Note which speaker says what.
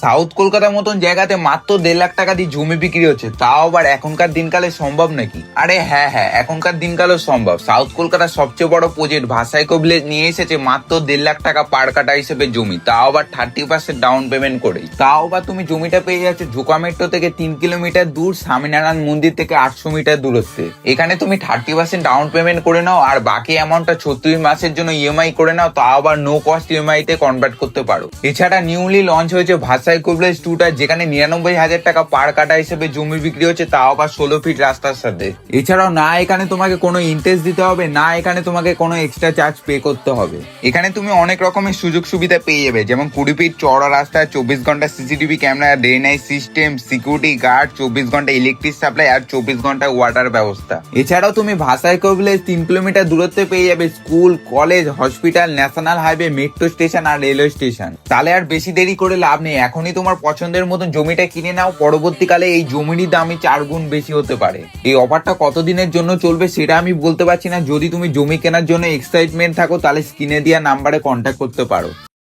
Speaker 1: South কলকাতার মতন জায়গাতে মাত্র 1.5 লাখ টাকা দিয়ে জমি বিক্রি হচ্ছে, তাও আবার এখনকার দিনকালে সম্ভব নাকি? আরে হ্যাঁ হ্যাঁ, এখনকার দিনকালেও সম্ভব। সাউথ কলকাতার সবচেয়ে বড় প্রজেক্ট ভাসাইকো ভিলেজ নিয়ে এসেছে মাত্র 1.5 লাখ টাকা পার কাটা হিসেবে জমি, তাও আবার 30% ডাউন পেমেন্ট করেই। তাও আবার তুমি জমিটা পেয়ে যাচ্ছ জোকা মেট্রো থেকে 3 কিলোমিটার দূর, স্বামীনারায়ণ মন্দির থেকে 800 মিটার দূরত্বে। এখানে তুমি 30% ডাউন পেমেন্ট করে নাও আর বাকি অ্যামাউন্টটা 36 মাসের জন্য ইএমআই করে নাও, তাও আবার নো কস্ট ইএমআই তে কনভার্ট করতে পারো। এছাড়া নিউলি লঞ্চ হয়েছে ভাসাইকো ভিলেজ 2টা, যেখানে 99,000 টাকা পার কাটা হিসেবে জমি বিক্রি হচ্ছে, তাও আবার 16 ফিট রাস্তার সাথে। এছাড়াও না এখানে তোমাকে কোনো ইন্টারেস্ট দিতে হবে, না এখানে তোমাকে কোনো এক্সট্রা চার্জ পে করতে হবে। এখানে তুমি অনেক রকমের সুযোগ সুবিধা পেয়ে যাবে, যেমন 20 ফিট চওড়া রাস্তা, 24 ঘন্টা CCTV camera, day night system, security guard, 24 ঘন্টা ইলেকট্রিক সাপ্লাই আর 24 ঘন্টা ওয়াটার ব্যবস্থা। এছাড়াও তুমি ভাসাইকো ভিলেজ 3 কিলোমিটার দূরত্বে পেয়ে যাবে school, college, hospital, national highway, metro station আর রেলওয়ে স্টেশন। তাহলে আর বেশি দেরি করে লাভ নেই, এখনই তোমার পছন্দের মতন জমিটা কিনে নাও। পরবর্তীকালে এই জমিরই দামই 4 গুণ বেশি হতে পারে। এই অফারটা কতদিনের জন্য চলবে সেটা আমি বলতে পারছি না। যদি তুমি জমি কেনার জন্য এক্সাইটমেন্ট থাকো তাহলে স্ক্রিনে দেওয়া নাম্বারে কন্ট্যাক্ট করতে পারো।